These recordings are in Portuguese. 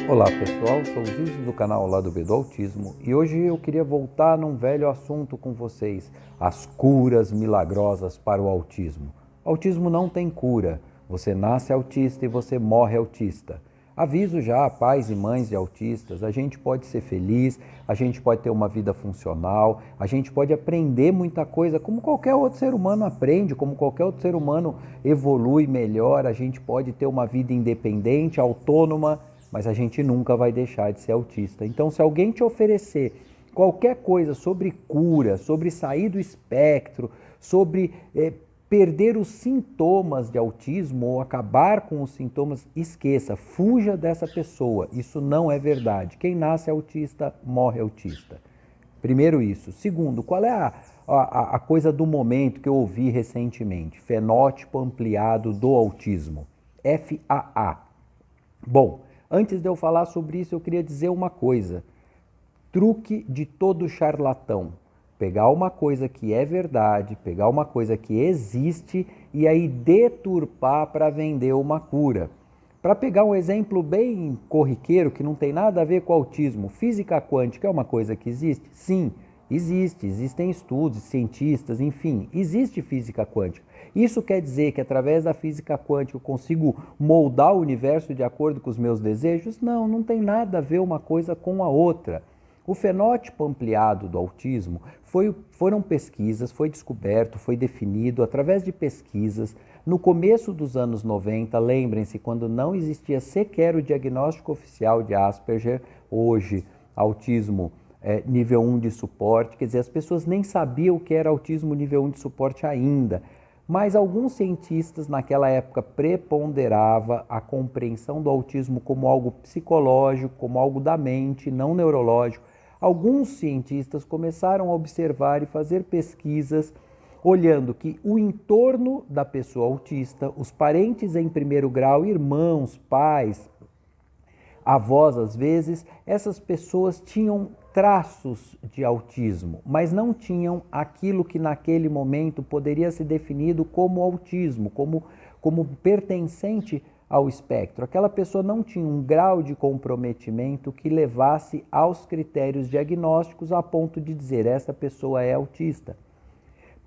Olá pessoal, sou o Zizo do canal Lado B do Autismo e hoje eu queria voltar num velho assunto com vocês, as curas milagrosas para o autismo. Autismo não tem cura, você nasce autista e você morre autista. Aviso já a pais e mães de autistas, a gente pode ser feliz, a gente pode ter uma vida funcional, a gente pode aprender muita coisa como qualquer outro ser humano aprende, como qualquer outro ser humano evolui, melhora, a gente pode ter uma vida independente, autônoma, mas a gente nunca vai deixar de ser autista. Então, se alguém te oferecer qualquer coisa sobre cura, sobre sair do espectro, sobre perder os sintomas de autismo ou acabar com os sintomas, esqueça, fuja dessa pessoa. Isso não é verdade. Quem nasce autista, morre autista. Primeiro isso. Segundo, qual é a coisa do momento que eu ouvi recentemente? Fenótipo ampliado do autismo. FAA. Bom, antes de eu falar sobre isso, eu queria dizer uma coisa. Truque de todo charlatão. Pegar uma coisa que é verdade, pegar uma coisa que existe e aí deturpar para vender uma cura. Para pegar um exemplo bem corriqueiro, que não tem nada a ver com autismo, física quântica é uma coisa que existe? Sim, existe. Existem estudos, cientistas, enfim, existe física quântica. Isso quer dizer que através da física quântica eu consigo moldar o universo de acordo com os meus desejos? Não, não tem nada a ver uma coisa com a outra. O fenótipo ampliado do autismo foram pesquisas, foi descoberto, foi definido através de pesquisas. No começo dos anos 90, lembrem-se, quando não existia sequer o diagnóstico oficial de Asperger, hoje autismo nível 1 de suporte, quer dizer, as pessoas nem sabiam o que era autismo nível 1 de suporte ainda. Mas alguns cientistas naquela época preponderava a compreensão do autismo como algo psicológico, como algo da mente, não neurológico. Alguns cientistas começaram a observar e fazer pesquisas olhando que o entorno da pessoa autista, os parentes em primeiro grau, irmãos, pais, avós às vezes, essas pessoas tinham traços de autismo, mas não tinham aquilo que naquele momento poderia ser definido como autismo, como pertencente ao espectro. Aquela pessoa não tinha um grau de comprometimento que levasse aos critérios diagnósticos a ponto de dizer essa pessoa é autista.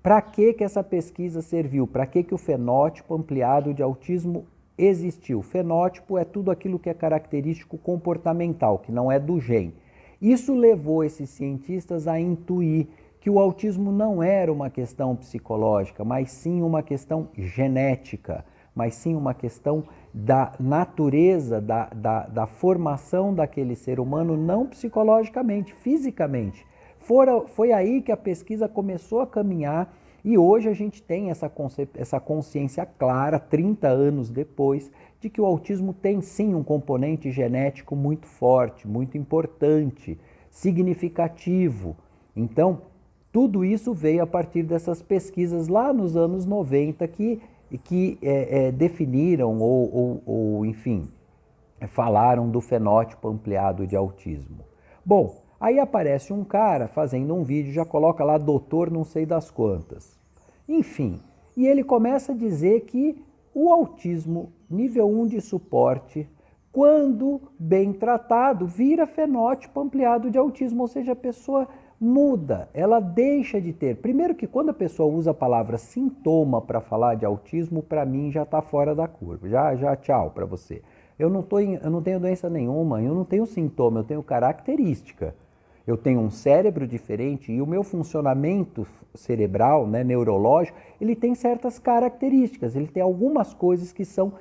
Para que essa pesquisa serviu? Para que o fenótipo ampliado de autismo existiu? Fenótipo é tudo aquilo que é característico comportamental, que não é do gene. Isso levou esses cientistas a intuir que o autismo não era uma questão psicológica, mas sim uma questão genética, mas sim uma questão da natureza, da formação daquele ser humano, não psicologicamente, fisicamente. Foi aí que a pesquisa começou a caminhar e hoje a gente tem essa consciência clara, 30 anos depois, de que o autismo tem sim um componente genético muito forte, muito importante, significativo. Então, tudo isso veio a partir dessas pesquisas lá nos anos 90 que definiram ou, enfim, falaram do fenótipo ampliado de autismo. Bom, aí aparece um cara fazendo um vídeo, já coloca lá doutor não sei das quantas. Enfim, e ele começa a dizer que o autismo nível 1 de suporte, quando bem tratado, vira fenótipo ampliado de autismo, ou seja, a pessoa muda, ela deixa de ter. Primeiro que quando a pessoa usa a palavra sintoma para falar de autismo, para mim já está fora da curva. Já tchau para você. Eu não tenho doença nenhuma, eu não tenho sintoma, eu tenho característica. Eu tenho um cérebro diferente e o meu funcionamento cerebral, né, neurológico, ele tem certas características, ele tem algumas coisas que são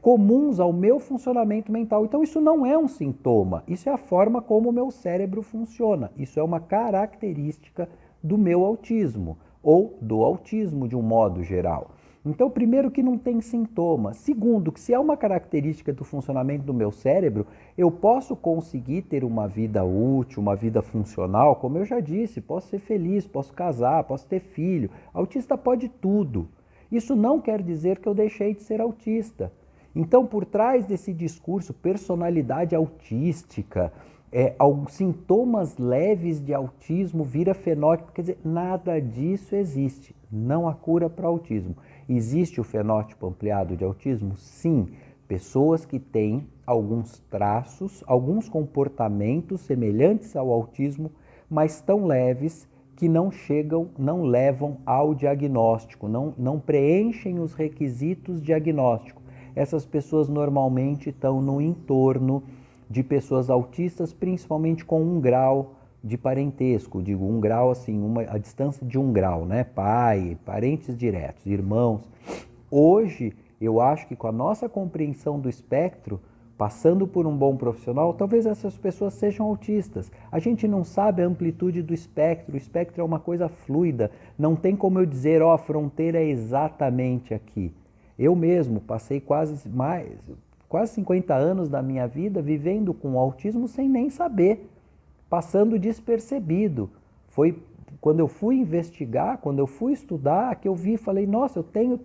comuns ao meu funcionamento mental. Então isso não é um sintoma, isso é a forma como o meu cérebro funciona. Isso é uma característica do meu autismo ou do autismo de um modo geral. Então, primeiro que não tem sintoma. Segundo, que se é uma característica do funcionamento do meu cérebro, eu posso conseguir ter uma vida útil, uma vida funcional, como eu já disse, posso ser feliz, posso casar, posso ter filho. Autista pode tudo. Isso não quer dizer que eu deixei de ser autista. Então, por trás desse discurso, personalidade autística, sintomas leves de autismo vira fenótipo, quer dizer, nada disso existe. Não há cura para autismo. Existe o fenótipo ampliado de autismo? Sim. Pessoas que têm alguns traços, alguns comportamentos semelhantes ao autismo, mas tão leves que não chegam, não levam ao diagnóstico, não preenchem os requisitos diagnósticos. Essas pessoas normalmente estão no entorno de pessoas autistas, principalmente com 1 grau de parentesco, digo 1 grau assim, a distância de 1 grau, né? Pai, parentes diretos, irmãos. Hoje, eu acho que com a nossa compreensão do espectro, passando por um bom profissional, talvez essas pessoas sejam autistas. A gente não sabe a amplitude do espectro, o espectro é uma coisa fluida, não tem como eu dizer, ó, a fronteira é exatamente aqui. Eu mesmo passei quase 50 anos da minha vida vivendo com autismo sem nem saber, passando despercebido. Foi quando eu fui investigar, quando eu fui estudar, que eu vi e falei, nossa, eu tenho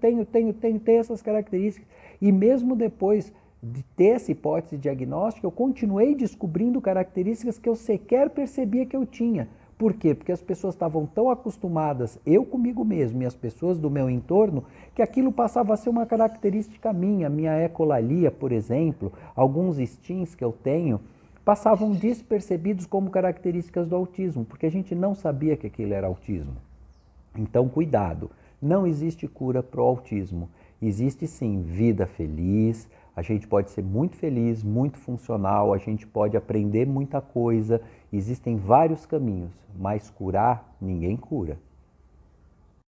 essas características. E mesmo depois de ter essa hipótese diagnóstica, eu continuei descobrindo características que eu sequer percebia que eu tinha. Por quê? Porque as pessoas estavam tão acostumadas, eu comigo mesmo e as pessoas do meu entorno, que aquilo passava a ser uma característica minha ecolalia, por exemplo, alguns instintos que eu tenho, passavam despercebidos como características do autismo, porque a gente não sabia que aquilo era autismo. Então, cuidado, não existe cura para o autismo. Existe sim vida feliz, a gente pode ser muito feliz, muito funcional, a gente pode aprender muita coisa, existem vários caminhos, mas curar, ninguém cura.